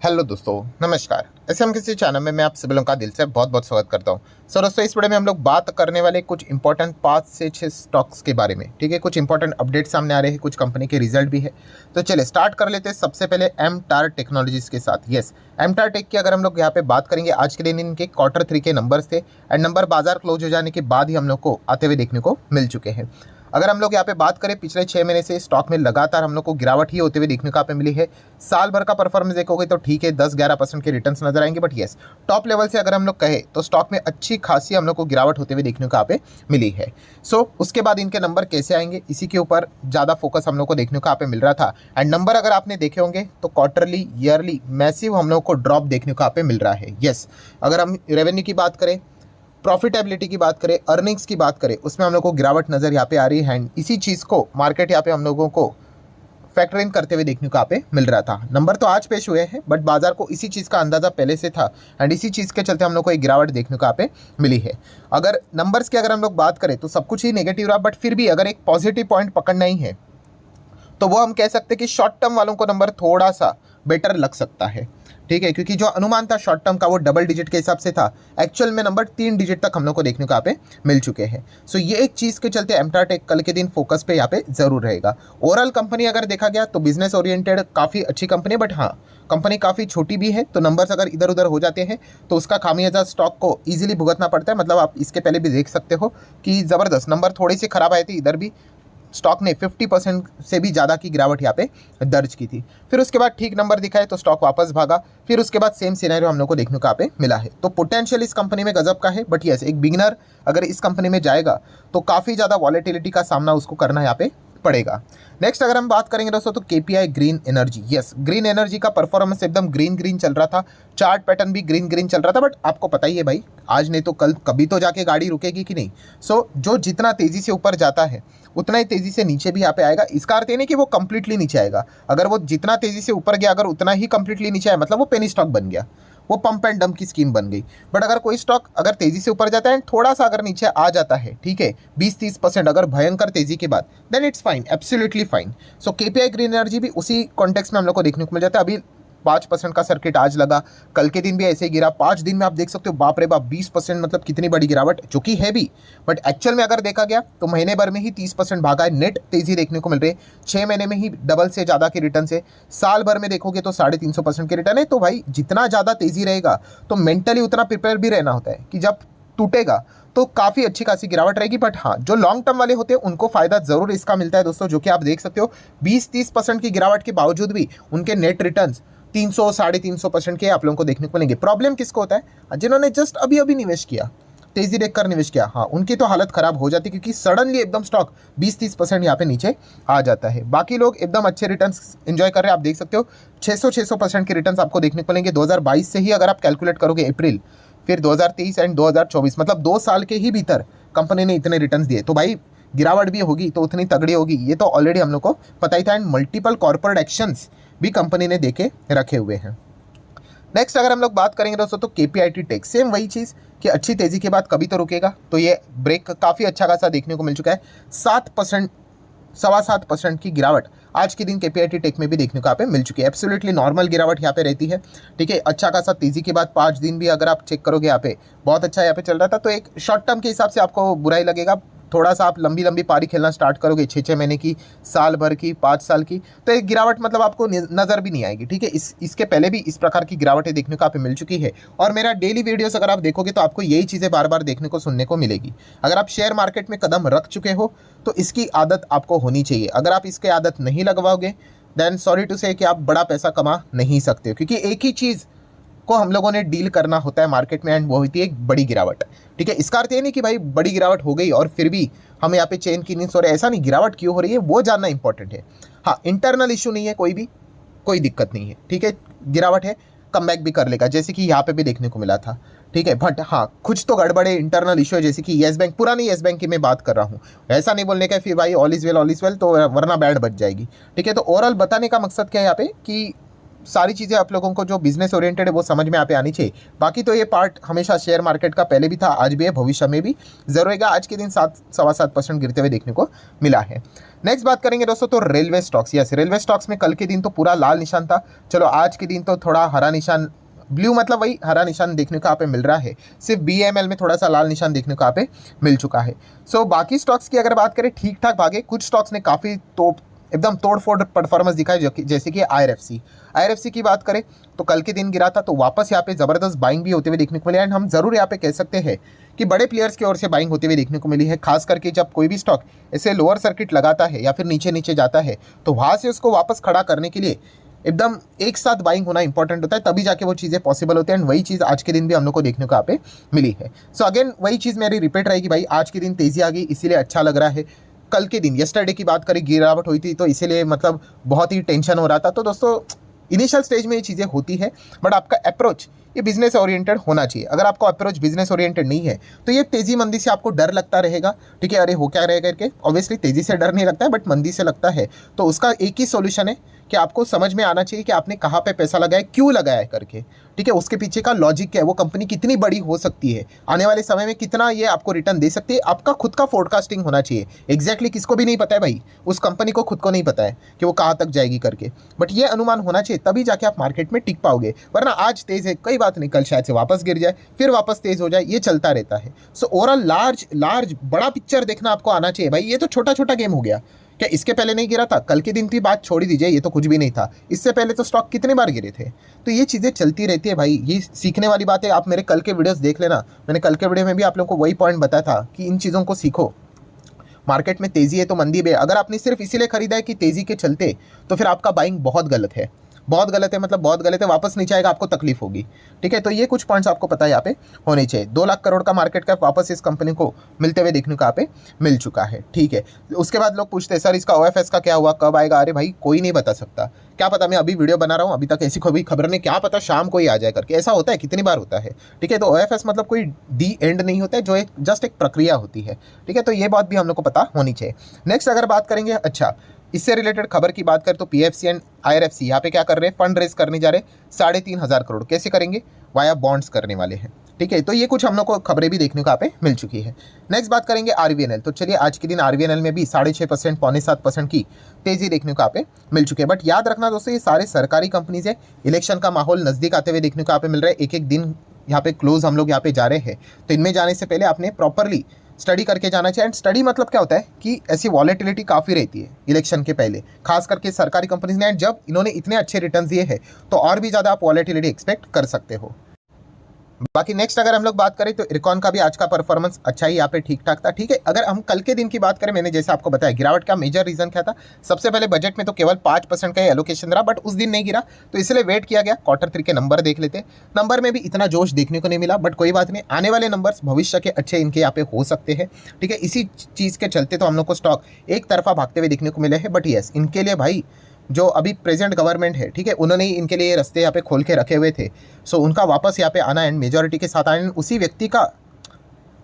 Hello दोस्तों, नमस्कार। SM किसी चैनल में मैं आप सभी लोगों का दिल से बहुत बहुत स्वागत करता हूं। सो दोस्तों, इस वीडियो में हम लोग बात करने वाले कुछ इंपॉर्टेंट 5 से 6 स्टॉक्स के बारे में। ठीक है, कुछ इंपॉर्टेंट अपडेट सामने आ रहे हैं, कुछ कंपनी के रिजल्ट भी है। तो चलिए स्टार्ट कर लेते हैं सबसे पहले एम टार टेक्नोलॉजीज के साथ। यस, एम टार टेक की अगर हम लोग यहाँ पे बात करेंगे, आज के दिन इनके Q3 के नंबर्स थे एंड नंबर बाजार क्लोज हो जाने के बाद ही हम लोग को आते हुए देखने को मिल चुके हैं। अगर हम लोग यहाँ पे बात करें, पिछले 6 महीने से स्टॉक में लगातार हम लोग को गिरावट ही होते हुए देखने को यहाँ पे मिली है। साल भर का परफॉर्मेंस देखोगे तो ठीक है, 10-11% के रिटर्न्स नजर आएंगे, बट यस, टॉप लेवल से अगर हम लोग कहें तो स्टॉक में अच्छी खासी हम लोग को गिरावट होते हुए देखने को यहाँ पे मिली है। सो उसके बाद इनके नंबर कैसे आएंगे, इसी के ऊपर ज़्यादा फोकस हम लोग को देखने को यहाँ पे मिल रहा था। एंड नंबर अगर आपने देखे होंगे तो क्वार्टरली, ईयरली मैसिव हम लोग को ड्रॉप देखने को यहाँ पे मिल रहा है। यस, अगर हम रेवेन्यू की बात करें, प्रॉफिटेबिलिटी की बात करें, अर्निंग्स की बात करें, उसमें हम लोग को गिरावट नज़र यहाँ पे आ रही है। एंड इसी चीज़ को मार्केट यहाँ पे हम लोगों को फैक्टर इन करते हुए देखने को यहाँ पे मिल रहा था। नंबर तो आज पेश हुए हैं, बट बाजार को इसी चीज़ का अंदाजा पहले से था एंड इसी चीज़ के चलते हम लोग को एक गिरावट देखने को यहाँ पे मिली है। अगर नंबर्स की अगर हम लोग बात करें तो सब कुछ ही नेगेटिव रहा, बट फिर भी अगर एक पॉजिटिव पॉइंट पकड़ना ही है तो वो हम कह सकते हैं कि शॉर्ट टर्म वालों को नंबर थोड़ा सा बेटर लग सकता है। ठीक है, क्योंकि जो अनुमान था शॉर्ट टर्म का वो डबल डिजिट के हिसाब से था, एक्चुअल में नंबर 3 डिजिट तक हम लोग को देखने को यहाँ पे मिल चुके हैं। सो ये एक चीज़ के चलते एमटार टेक कल के दिन फोकस पे यहाँ पे जरूर रहेगा। ओवरऑल कंपनी अगर देखा गया तो बिजनेस ओरिएंटेड काफ़ी अच्छी कंपनी है, बट हाँ, कंपनी काफ़ी छोटी भी है, तो नंबर्स अगर इधर उधर हो जाते हैं तो उसका खामियाजा स्टॉक को ईजिली भुगतना पड़ता है। मतलब आप इसके पहले भी देख सकते हो कि ज़बरदस्त नंबर थोड़ी सी खराब आए थे, इधर भी स्टॉक ने 50% से भी ज़्यादा की गिरावट यहाँ पे दर्ज की थी। फिर उसके बाद ठीक नंबर दिखाए तो स्टॉक वापस भागा। फिर उसके बाद सेम सिनेरियो हम लोग को देखने को यहाँ पे मिला है। तो पोटेंशियल इस कंपनी में गजब का है, बट यस, एक बिगिनर अगर इस कंपनी में जाएगा तो काफ़ी ज़्यादा वॉलेटिलिटी का सामना उसको करना यहाँ पे पड़ेगा। नेक्स्ट अगर हम बात करेंगे दोस्तों तो KPI green energy. Yes, green energy का परफॉर्मेंस एकदम ग्रीन ग्रीन चल रहा था, चार्ट पैटर्न भी ग्रीन ग्रीन चल रहा था, बट आपको पता ही है भाई, आज नहीं तो कल कभी तो जाके गाड़ी रुकेगी कि नहीं। सो जो जितना तेजी से ऊपर जाता है उतना ही तेजी से नीचे भी यहाँ पे आएगा। इसका अर्थ ये नहीं कि वो कंप्लीटली नीचे आएगा। अगर वो जितना तेजी से ऊपर गया, अगर उतना ही कंप्लीटली नीचे आया, मतलब वो पेनी स्टॉक बन गया, वो पंप एंड डंप की स्कीम बन गई। बट अगर कोई स्टॉक अगर तेजी से ऊपर जाता है, थोड़ा सा अगर नीचे आ जाता है, ठीक है, 20-30% अगर भयंकर तेजी के बाद, then it's fine, absolutely fine. So KPI green energy भी उसी कॉन्टेक्स्ट में हम लोग को देखने को मिल जाता है। अभी 5% का सर्किट आज लगा, कल के दिन भी ऐसे ही गिरा। 5 दिन में आप देख सकते हो, बाप रे बाप, 20%, मतलब कितनी बड़ी गिरावट, जो कि है भी, बट एक्चुअल में अगर देखा गया तो महीने भर में ही 30% भागा है। नेट तेजी देखने को मिल रही है, 6 महीने में ही डबल से ज़्यादा के रिटर्न से। साल भर में देखोगे तो 350% के रिटर्न है। तो भाई जितना ज़्यादा तेजी रहेगा तो मेंटली उतना प्रिपेयर भी रहना होता है कि जब टूटेगा तो काफ़ी अच्छी खासी गिरावट रहेगी। बट हाँ, जो लॉन्ग टर्म वाले होते हैं उनको फ़ायदा ज़रूर इसका मिलता है दोस्तों, जो कि आप देख सकते हो 20-30% की गिरावट के बावजूद भी उनके नेट रिटर्न्स 300-350% के आप लोगों को देखने को मिलेंगे। प्रॉब्लम किसको होता है? जिन्होंने जस्ट अभी अभी निवेश किया, तेजी देखकर निवेश किया, हाँ, उनकी तो हालत खराब हो जाती है, क्योंकि सडनली एकदम स्टॉक 20-30% यहाँ पे नीचे आ जाता है। बाकी लोग एकदम अच्छे रिटर्न्स एंजॉय कर रहे हैं। आप देख सकते हो 600-600% के रिटर्न्स आपको देखने को मिलेंगे 2022 से ही, अगर आप कैलकुलेट करोगे अप्रैल, फिर 2023 एंड 2024, मतलब 2 साल के ही भीतर कंपनी ने इतने रिटर्न्स दिए। तो भाई गिरावट भी होगी तो उतनी तगड़ी होगी, ये तो ऑलरेडी हम लोग को पता ही था। एंड मल्टीपल कॉर्पोरेट एक्शंस भी कंपनी ने देके रखे हुए हैं। नेक्स्ट अगर हम लोग बात करेंगे दोस्तों तो केपीआईटी टेक, सेम वही चीज़ कि अच्छी तेज़ी के बाद कभी तो रुकेगा, तो ये ब्रेक काफ़ी अच्छा खासा देखने को मिल चुका है। 7%, 7.25% की गिरावट आज के दिन केपीआईटी टेक में भी देखने को यहाँ पे मिल चुकी है। एब्सोल्युटली नॉर्मल गिरावट यहाँ पे रहती है, ठीक है। अच्छा खासा तेज़ी के बाद 5 दिन भी अगर आप चेक करोगे यहाँ पे बहुत अच्छा यहाँ पे चल रहा था। तो एक शॉर्ट टर्म के हिसाब से आपको बुरा ही लगेगा, थोड़ा सा आप लंबी लंबी पारी खेलना स्टार्ट करोगे, 6-6 महीने की, साल भर की, 5 साल की, तो एक गिरावट मतलब आपको नज़र भी नहीं आएगी, ठीक है। इसके पहले भी इस प्रकार की गिरावटें देखने को आप मिल चुकी है। और मेरा डेली वीडियोस अगर आप देखोगे तो आपको यही चीज़ें बार बार देखने को सुनने को मिलेगी। अगर आप शेयर मार्केट में कदम रख चुके हो तो इसकी आदत आपको होनी चाहिए। अगर आप इसकी आदत नहीं लगवाओगे, देन सॉरी टू से कि आप बड़ा पैसा कमा नहीं सकते हो, क्योंकि एक ही चीज़ को हम लोगों ने डील करना होता है मार्केट में, एंड वो होती है एक बड़ी गिरावट, ठीक है। इसका अर्थ ये नहीं कि भाई बड़ी गिरावट हो गई और फिर भी हमें यहाँ पे चेन की नींद सो रही है, ऐसा नहीं। गिरावट क्यों हो रही है वो जानना इंपॉर्टेंट है। हाँ, इंटरनल इशू नहीं है कोई दिक्कत नहीं है, ठीक है। गिरावट है, कम बैक भी कर लेगा, जैसे कि यहाँ पे भी देखने को मिला था, ठीक है। बट हाँ, कुछ तो गड़बड़े इंटरनल इशू है, जैसे कि येस बैंक, पुरानी येस बैंक की मैं बात कर रहा हूँ। ऐसा नहीं बोलने का फिर भाई ऑल इज वेल तो वरना बैड बच जाएगी, ठीक है। तो ओवरऑल बताने का मकसद क्या है यहाँ पे कि सारी चीज़ें आप लोगों को जो बिजनेस ओरिएंटेड है वो समझ में आप आनी चाहिए। बाकी तो ये पार्ट हमेशा शेयर मार्केट का पहले भी था, आज भी है, भविष्य में भी जरूर रहेगा। आज के दिन 7-7.25% गिरते हुए देखने को मिला है। नेक्स्ट बात करेंगे दोस्तों तो railway stocks. Yes, railway stocks में कल के दिन तो पूरा लाल निशान था, चलो आज के दिन तो थोड़ा हरा निशान, ब्लू मतलब वही हरा निशान देखने को यहाँ पे मिल रहा है। सिर्फ BML में थोड़ा सा लाल निशान देखने को यहाँ पे मिल चुका है। सो बाकी स्टॉक्स की अगर बात करें ठीक ठाक भागे, कुछ स्टॉक्स ने काफ़ी एकदम तोड़फोड़ परफॉर्मेंस दिखाई, जो कि जैसे कि IRFC की बात करें तो कल के दिन गिरा था, तो वापस यहाँ पे ज़बरदस्त बाइंग भी होते हुए देखने को मिले। एंड हम ज़रूर यहाँ पे कह सकते हैं कि बड़े प्लेयर्स की ओर से बाइंग होते हुए देखने को मिली है। खास करके जब कोई भी स्टॉक ऐसे लोअर सर्किट लगाता है या फिर नीचे नीचे जाता है, तो वहाँ से उसको वापस खड़ा करने के लिए एकदम एक साथ बाइंग होना इंपॉर्टेंट होता है, तभी जाके वो चीज़ें पॉसिबल होती है। एंड वही चीज़ आज के दिन भी हम लोग को देखने को यहाँ पे मिली है। सो अगेन वही चीज़ मेरी रिपीट रहेगी भाई, आज के दिन तेज़ी आ गई इसीलिए अच्छा लग रहा है। कल के दिन यस्टरडे की बात करें गिरावट हुई थी, तो इसीलिए मतलब बहुत ही टेंशन हो रहा था। तो दोस्तों इनिशियल स्टेज में ये चीज़ें होती है, बट आपका अप्रोच ये बिजनेस ओरिएंटेड होना चाहिए। अगर आपका अप्रोच बिजनेस ओरिएंटेड नहीं है तो ये तेज़ी मंदी से आपको डर लगता रहेगा, ठीक है, अरे हो क्या रहेगा करके। ऑब्वियसली तेज़ी से डर नहीं लगता है, बट मंदी से लगता है। तो उसका एक ही सॉल्यूशन है कि आपको समझ में आना चाहिए कि आपने कहाँ पे पैसा लगाया, क्यों लगाया करके, ठीक है, उसके पीछे का लॉजिक क्या है, वो कंपनी कितनी बड़ी हो सकती है, आने वाले समय में कितना ये आपको रिटर्न दे सकती है। आपका खुद का फोरकास्टिंग होना चाहिए। एग्जैक्टली किसको भी नहीं पता है भाई, उस कंपनी को खुद को नहीं पता है कि वो कहाँ तक जाएगी करके, बट ये अनुमान होना चाहिए, तभी जाके आप मार्केट में टिक पाओगे। वरना आज तेज़ है, कोई बात नहीं, कल शायद से वापस गिर जाए, फिर वापस तेज़ हो जाए, ये चलता रहता है। सो ओवरऑल लार्ज बड़ा पिक्चर देखना आपको आना चाहिए भाई। ये तो छोटा छोटा गेम हो गया क्या, इसके पहले नहीं गिरा था? कल के दिन की बात छोड़ ही दीजिए, ये तो कुछ भी नहीं था। इससे पहले तो स्टॉक कितने बार गिरे थे। तो ये चीज़ें चलती रहती है भाई, ये सीखने वाली बात है। आप मेरे कल के वीडियोस देख लेना, मैंने कल के वीडियो में भी आप लोगों को वही पॉइंट बताया था कि इन चीज़ों को सीखो। मार्केट में तेज़ी है तो मंदी भी है। अगर आपने सिर्फ इसीलिए खरीदा है कि तेज़ी के चलते, तो फिर आपका बाइंग बहुत गलत है, बहुत गलत है, मतलब बहुत गलत है। वापस नीचे आएगा, आपको तकलीफ होगी, ठीक है। तो ये कुछ पॉइंट्स आपको पता है यहाँ पे होने चाहिए। 2 लाख करोड़ का मार्केट कैप वापस इस कंपनी को मिलते हुए देखने को यहाँ पे मिल चुका है, ठीक है। उसके बाद लोग पूछते हैं सर इसका OFS का क्या हुआ, कब आएगा? अरे भाई कोई नहीं बता सकता, क्या पता, मैं अभी वीडियो बना रहा हूँ, अभी तक ऐसी कोई खबर नहीं, क्या पता शाम को ही आ जाए करके। ऐसा होता है, कितनी बार होता है, ठीक है। तो OFS मतलब कोई दी एंड नहीं होता है, जो एक जस्ट एक प्रक्रिया होती है, ठीक है। तो ये बात भी हम लोग को पता होनी चाहिए। नेक्स्ट अगर बात करेंगे, अच्छा इससे रिलेटेड खबर की बात करें तो PFC एंड IRFC यहाँ पे क्या कर रहे हैं, फंड रेज करने जा रहे हैं 3,500 करोड़। कैसे करेंगे? वाया बॉन्ड्स करने वाले हैं, ठीक है। तो ये कुछ हम लोग को खबरें भी देखने को यहाँ पे मिल चुकी है। नेक्स्ट बात करेंगे RVNL। तो चलिए आज के दिन RVNL में भी 6.5%, 6.25% की तेजी देखने को यहाँ पे मिल चुकी है। बट याद रखना दोस्तों, ये सारे सरकारी कंपनीज है, इलेक्शन का माहौल नज़दीक आते हुए देखने को यहाँ पे मिल रहा है। एक एक दिन यहाँ पे क्लोज हम लोग यहाँ पे जा रहे हैं, तो इनमें जाने से पहले आपने प्रॉपरली स्टडी करके जाना चाहिए। एंड स्टडी मतलब क्या होता है कि ऐसी वॉलेटिलिटी काफ़ी रहती है इलेक्शन के पहले, खास करके सरकारी कंपनीज ने। एंड जब इन्होंने इतने अच्छे रिटर्न दिए हैं तो और भी ज़्यादा आप वॉलेटिलिटी एक्सपेक्ट कर सकते हो। बाकी नेक्स्ट अगर हम लोग बात करें तो इरकॉन का भी आज का परफॉर्मेंस अच्छा ही यहाँ पे ठीक ठाक था, ठीक है। अगर हम कल के दिन की बात करें, मैंने जैसे आपको बताया गिरावट का मेजर रीजन क्या था। सबसे पहले बजट में तो केवल 5% का ही एलोकेशन रहा, बट उस दिन नहीं गिरा, तो इसलिए वेट किया गया। Q3 के नंबर देख लेते, नंबर में भी इतना जोश देखने को नहीं मिला, बट कोई बात नहीं, आने वाले नंबर्स भविष्य के अच्छे इनके यहाँ पे हो सकते हैं, ठीक है। इसी चीज़ के चलते तो हम लोग को स्टॉक एक तरफा भागते हुए देखने को मिले हैं। बट येस, इनके लिए भाई जो अभी प्रेजेंट गवर्नमेंट है, ठीक है, उन्होंने ही इनके लिए रास्ते यहाँ पे खोल के रखे हुए थे। सो उनका वापस यहाँ पे आना एंड मेजॉरिटी के साथ आना, उसी व्यक्ति का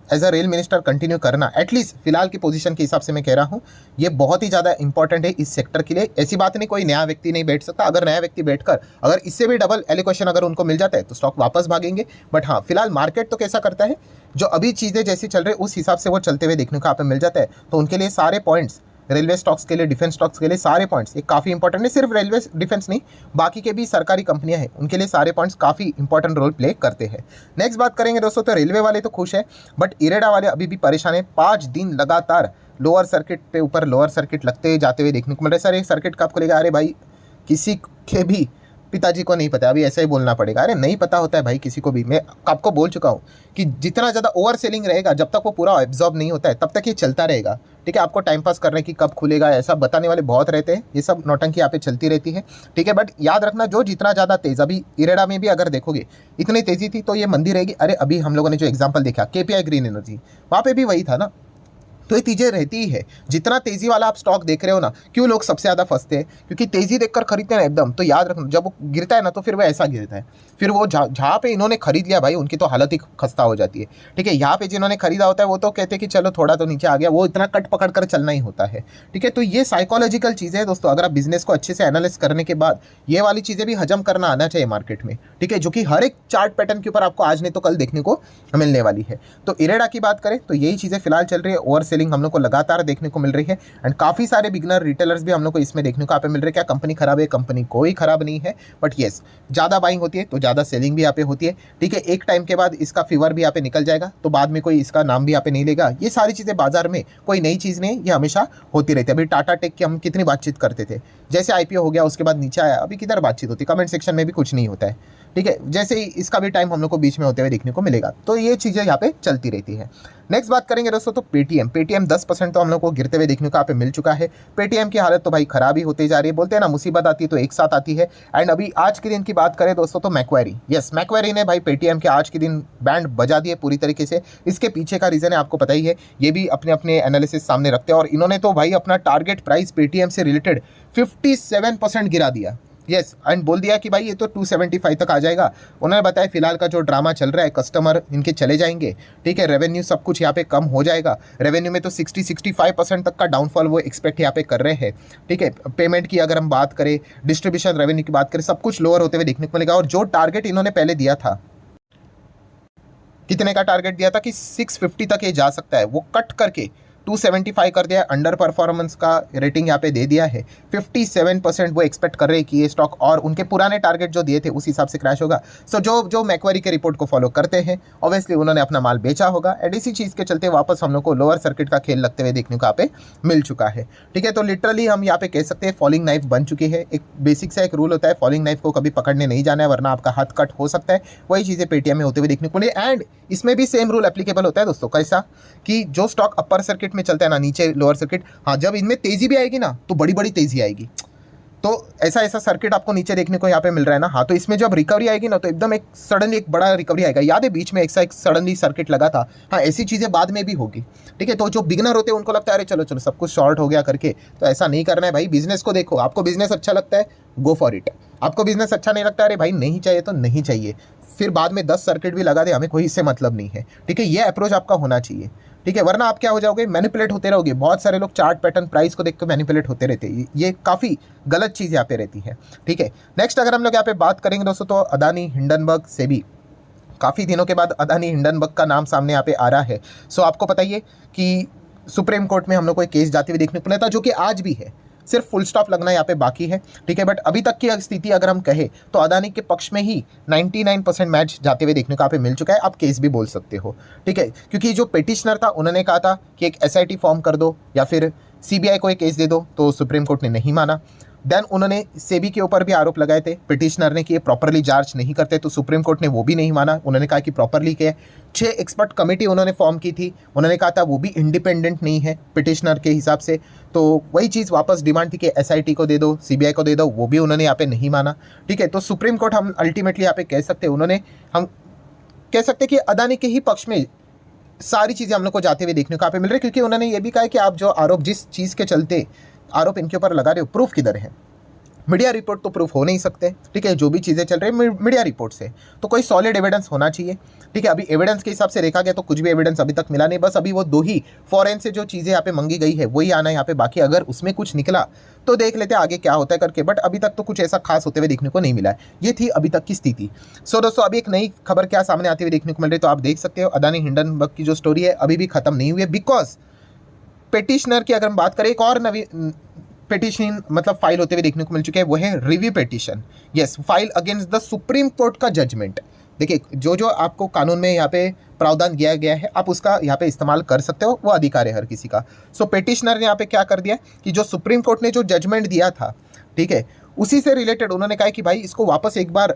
as a rail minister continue करना, एटलीस्ट फिलहाल की पोजीशन के हिसाब से मैं कह रहा हूँ, ये बहुत ही ज़्यादा इंपॉर्टेंट है इस सेक्टर के लिए। ऐसी बात नहीं कोई नया व्यक्ति नहीं बैठ सकता, अगर नया व्यक्ति बैठकर अगर इससे भी डबल एलोकेशन अगर उनको मिल जाता है तो स्टॉक वापस भागेंगे। बट हाँ, फिलहाल मार्केट तो कैसा करता है, जो अभी चीज़ें जैसी चल रही है उस हिसाब से वो चलते हुए देखने को यहाँ पे मिल जाता है। तो उनके लिए सारे पॉइंट्स, रेलवे स्टॉक्स के लिए, डिफेंस स्टॉक्स के लिए सारे पॉइंट्स ये काफ़ी इंपॉर्टेंट है। सिर्फ रेलवे डिफेंस नहीं, बाकी के भी सरकारी कंपनियां हैं, उनके लिए सारे पॉइंट्स काफ़ी इंपॉर्टेंट रोल प्ले करते हैं। नेक्स्ट बात करेंगे दोस्तों, तो रेलवे वाले तो खुश है, बट इरेडा वाले अभी भी परेशान है। 5 दिन लगातार लोअर सर्किट पे ऊपर लोअर सर्किट लगते जाते हुए देखने को मिल रहा है। सर एक सर्किट का आपको लेगा, अरे भाई किसी के भी पिताजी को नहीं पता, अभी ऐसा ही बोलना पड़ेगा। अरे नहीं पता होता है भाई किसी को भी। मैं आपको बोल चुका हूँ कि जितना ज़्यादा ओवर सेलिंग रहेगा, जब तक वो पूरा एब्जॉर्ब नहीं होता है तब तक ये चलता रहेगा, ठीक है। आपको टाइम पास करने की कब खुलेगा ऐसा बताने वाले बहुत रहते हैं, ये सब नौटंकी यहाँ पे चलती रहती है, ठीक है। बट याद रखना, जो जितना ज़्यादा तेज़, अभी इरेडा में भी अगर देखोगे इतनी तेज़ी थी तो ये मंदी रहेगी। अरे अभी हम लोगों ने जो एग्जाम्पल देखा KPI ग्रीन एनर्जी, वहाँ पर भी वही था ना, तो ये चीज़ें रहती ही है। जितना तेज़ी वाला आप स्टॉक देख रहे हो ना, क्यों लोग सबसे ज़्यादा फंसते हैं, क्योंकि तेज़ी देखकर खरीदते हैं ना एकदम, तो याद रखना जब वो गिरता है ना तो फिर वो ऐसा गिरता है। फिर वो जहाँ पे इन्होंने खरीद लिया भाई, उनकी तो हालत ही खस्ता हो जाती है। ठीक है, यहाँ पे जिन्होंने खरीदा होता है वो तो कहते हैं कि चलो थोड़ा तो नीचे आ गया, वो इतना कट पकड़ कर चलना ही होता है। ठीक है, तो ये साइकोलॉजिकल चीज़ें हैं दोस्तों। अगर आप बिजनेस को अच्छे से एनालिसिस करने के बाद ये वाली चीज़ें भी हजम करना आना चाहिए मार्केट में। ठीक है, जो कि हर एक चार्ट पैटर्न के ऊपर आपको आज नहीं तो कल देखने को मिलने वाली है। तो इरेडा की बात करें तो यही चीज़ें फिलहाल चल रही है। ओवर सेलिंग हम लोग को लगातार देखने को मिल रही है एंड काफ़ी सारे बिगनर रिटेलर्स भी हम लोग को इसमें देखने को यहाँ पे मिल रहे हैं। क्या कंपनी खराब है? कंपनी कोई खराब नहीं है, बट येस ज़्यादा बाइंग होती है तो ज़्यादा सेलिंग भी यहाँ पे होती है। ठीक है, एक टाइम के बाद इसका फीवर भी यहाँ पे निकल जाएगा, तो बाद में कोई इसका नाम भी यहाँ पे नहीं लेगा। ये सारी चीज़ें बाजार में कोई नई चीज़ नहीं, ये हमेशा होती रहती है। अभी टाटा टेक की हम कितनी बातचीत करते थे, जैसे आईपीओ हो गया उसके बाद नीचे आया, अभी किधर बातचीत होती, कमेंट सेक्शन में भी कुछ नहीं होता है। ठीक है, जैसे ही इसका भी टाइम हम लोग को बीच में होते हुए देखने को मिलेगा, तो ये चीज़ें यहाँ पे चलती रहती है। नेक्स्ट बात करेंगे दोस्तों तो पेटीएम 10% तो हम लोग को गिरते हुए देखने को यहाँ पे मिल चुका है। पेटीएम की हालत तो भाई खराब ही होती जा रही है। बोलते हैं ना मुसीबत आती है तो एक साथ आती है। एंड अभी आज के दिन की बात करें दोस्तों तो मैक्वेरी, यस मैक्वेरी ने भाई पेटीएम के आज के दिन बैंड बजा दिए पूरी तरीके से। इसके पीछे का रीज़न है आपको पता ही है, ये भी अपने अपने एनालिसिस सामने रखते हैं और इन्होंने तो भाई अपना टारगेट प्राइस पेटीएम से रिलेटेड 57% गिरा दिया। यस एंड बोल दिया कि भाई ये तो 275 तक आ जाएगा। उन्होंने बताया फिलहाल का जो ड्रामा चल रहा है, कस्टमर इनके चले जाएंगे। ठीक है, रेवेन्यू सब कुछ यहाँ पे कम हो जाएगा। रेवेन्यू में तो 60-65% तक का डाउनफॉल वो एक्सपेक्ट यहाँ पे कर रहे हैं। ठीक है, पेमेंट की अगर हम बात करें, डिस्ट्रीब्यूशन रेवेन्यू की बात करें, सब कुछ लोअर होते हुए देखने को मिलेगा। और जो टारगेट इन्होंने पहले दिया था, कितने का टारगेट दिया था कि 650 तक ये जा सकता है, वो कट करके 275 कर दिया है। अंडर परफॉर्मेंस का रेटिंग यहाँ पे दे दिया है। 57% वो एक्सपेक्ट कर रहे हैं कि ये स्टॉक और उनके पुराने टारगेट जो दिए थे उस हिसाब से क्रैश होगा। सो जो मैक्वेरी के रिपोर्ट को फॉलो करते हैं, ऑब्वियसली उन्होंने अपना माल बेचा होगा एंड इसी चीज़ के चलते वापस हम लोग को लोअर सर्किट का खेल लगते हुए देखने को यहाँ पे मिल चुका है। ठीक है, तो लिटरली हम यहाँ पे कह सकते हैं फॉलिंग नाइफ बन चुकी है। एक बेसिक सा एक रूल होता है, फॉलिंग नाइफ को कभी पकड़ने नहीं जाना है वरना आपका हाथ कट हो सकता है। वही चीज़ें पेटीएम में होते हुए देखने को मिले एंड इसमें भी सेम रूल एप्लीकेबल होता है दोस्तों। कैसा कि जो स्टॉक अपर सर्किट में चलता है ना, नीचे लोअर सर्किट, हाँ जब इनमें तेजी भी आएगी ना तो बड़ी बड़ी तेजी आएगी। तो ऐसा सर्किट आपको नीचे देखने को यहाँ पे मिल रहा है ना, हाँ तो इसमें जब रिकवरी आएगी ना तो एकदम एक सडनली एक बड़ा रिकवरी आएगा। याद है बीच में एक सडनली सर्किट लगा था, हाँ ऐसी चीज़ें बाद में भी होगी। ठीक है, तो जो बिगनर होते हैं उनको लगता है अरे चलो चलो सब कुछ शॉर्ट हो गया करके, तो ऐसा नहीं करना है भाई। बिजनेस को देखो, आपको बिजनेस अच्छा लगता है गो फॉर इट, आपको बिजनेस अच्छा नहीं लगता है अरे भाई नहीं चाहिए तो नहीं चाहिए, फिर बाद में 10 सर्किट भी लगा दे हमें कोई इससे मतलब नहीं है। ठीक है, ये अप्रोच आपका होना चाहिए। ठीक है, वरना आप क्या हो जाओगे, मैनिपुलेट होते रहोगे। बहुत सारे लोग चार्ट पैटर्न प्राइस को देखकर मैनिपुलेट होते रहते हैं, ये काफ़ी गलत चीज़ यहाँ पे रहती है। ठीक है, नेक्स्ट अगर हम लोग यहाँ पे बात करेंगे दोस्तों तो अदानी हिंडनबर्ग सेबी, काफ़ी दिनों के बाद अदानी हिंडनबर्ग का नाम सामने यहाँ पे आ रहा है। सो आपको पता ही है कि सुप्रीम कोर्ट में हम लोग को एक केस जाते हुए देखने को मिला था, जो कि आज भी है, सिर्फ फुल स्टॉप लगना यहाँ पे बाकी है। ठीक है, बट अभी तक की स्थिति अगर हम कहें तो अदानी के पक्ष में ही 99% मैच जाते हुए देखने को यहाँ पे मिल चुका है। आप केस भी बोल सकते हो। ठीक है, क्योंकि जो पिटिशनर था उन्होंने कहा था कि एक SIT फॉर्म कर दो या फिर CBI को एक केस दे दो, तो सुप्रीम कोर्ट ने नहीं माना। देन उन्होंने सेबी के ऊपर भी आरोप लगाए थे पिटिशनर ने कि ये प्रॉपरली जांच नहीं करते, तो सुप्रीम कोर्ट ने वो भी नहीं माना। उन्होंने कहा कि प्रॉपरली किया। 6 एक्सपर्ट कमेटी उन्होंने फॉर्म की थी, उन्होंने कहा था वो भी इंडिपेंडेंट नहीं है पिटिशनर के हिसाब से। तो वही चीज़ वापस डिमांड थी कि SIT को दे दो, CBI को दे दो, वो भी उन्होंने यहाँ पे नहीं माना। ठीक है, तो सुप्रीम कोर्ट हम अल्टीमेटली यहाँ पे कह सकते हैं, हम कह सकते हैं कि अदानी के ही पक्ष में सारी चीज़ें हम लोग को जाते हुए देखने को यहाँ पे मिल रही है, क्योंकि उन्होंने ये भी कहा कि आप जो आरोप, जिस चीज़ के चलते आरोप इनके ऊपर लगा रहे हो, प्रूफ किधर है? मीडिया रिपोर्ट तो प्रूफ हो नहीं सकते। ठीक है, जो भी चीज़ें चल रही है मीडिया रिपोर्ट से, तो कोई सॉलिड एविडेंस होना चाहिए। ठीक है, अभी एविडेंस के हिसाब से देखा गया तो कुछ भी एविडेंस अभी तक मिला नहीं। बस अभी वो 2 ही फॉरेन से जो चीज़ें यहाँ पे मंगी गई है वही आना है यहाँ पे बाकी। अगर उसमें कुछ निकला तो देख लेते हैं आगे क्या होता है करके, बट अभी तक तो कुछ ऐसा खास होते हुए देखने को नहीं मिला है। ये थी अभी तक की स्थिति। सो दोस्तों अभी एक नई खबर क्या सामने आती हुई देखने को मिल रही है, तो आप देख सकते हो अदानी हिंडनबर्ग की जो स्टोरी है अभी भी खत्म नहीं हुई है। बिकॉज पिटिशनर की अगर हम बात करें, एक और नवी पिटिशन मतलब फाइल होते हुए देखने को मिल चुके हैं, वो है review petition. Yes, file against the supreme court का जजमेंट। देखिए, जो आपको कानून में यहाँ पे प्रावधान दिया गया है आप उसका यहाँ पे इस्तेमाल कर सकते हो, वो अधिकार है हर किसी का। सो पिटिशनर ने यहाँ पे क्या कर दिया कि जो सुप्रीम कोर्ट ने जो जजमेंट दिया था, ठीक है, उसी से रिलेटेड उन्होंने कहा कि भाई इसको वापस एक बार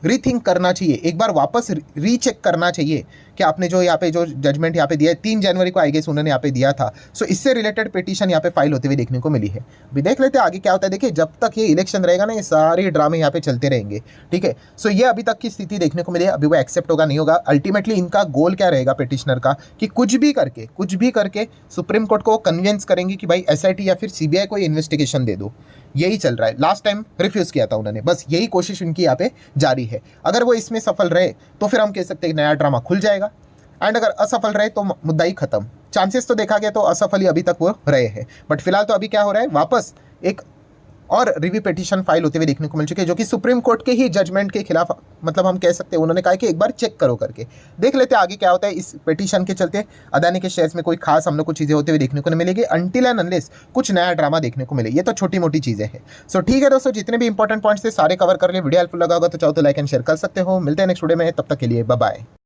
रीथिंक करना चाहिए, एक बार वापस रीचेक करना चाहिए कि आपने जो यहाँ पे जो जजमेंट यहाँ पे दिया है 3 जनवरी को आई गेस उन्होंने यहाँ पे दिया था, सो इससे रिलेटेड पिटीशन यहाँ पे फाइल होते हुए देखने को मिली है। अभी देख लेते हैं आगे क्या होता है। देखिए जब तक ये इलेक्शन रहेगा ना, ये सारे ड्रामे यहाँ पे चलते रहेंगे, ठीक है। सो ये अभी तक की स्थिति देखने को मिली है। अभी वो एक्सेप्ट होगा नहीं होगा, अल्टीमेटली इनका गोल क्या रहेगा पिटिशनर का कि कुछ भी करके सुप्रीम कोर्ट को कन्विंस करेंगे कि भाई SIT या फिर CBI को इन्वेस्टिगेशन दे दो। यही चल रहा है, लास्ट टाइम रिफ्यूज किया था उन्होंने, बस यही कोशिश उनकी यहाँ पे जारी है। अगर वो इसमें सफल रहे तो फिर हम कह सकते हैं नया ड्रामा खुल जाएगा, एंड अगर असफल रहे तो मुद्दा ही खत्म। चांसेस तो देखा गया तो असफल ही अभी तक वो रहे हैं, बट फिलहाल तो अभी क्या हो रहा है, वापस एक और रिव्यू पिटीशन फाइल होते हुए देखने को मिल चुके हैं, जो कि सुप्रीम कोर्ट के ही जजमेंट के खिलाफ, मतलब हम कह सकते हैं उन्होंने कहा कि एक बार चेक करो करके। देख लेते हैं आगे क्या होता है। इस पिटीशन के चलते अदानी के शेयर्स में कोई खास हम लोग को चीज़ें होते हुए देखने को नहीं मिलेगी, अनटिल एंड अनलेस कुछ नया ड्रामा देखने को मिले। ये तो छोटी मोटी चीज़ें हैं। सो ठीक है दोस्तों, जितने भी इंपॉर्टेंट पॉइंट्स थे सारे कवर कर लिए। वीडियो हेल्पफुल लगा होगा तो चाहो तो लाइक एंड शेयर कर सकते हो। मिलते हैं नेक्स्ट वीडियो में, तब तक के लिए बाय बाय।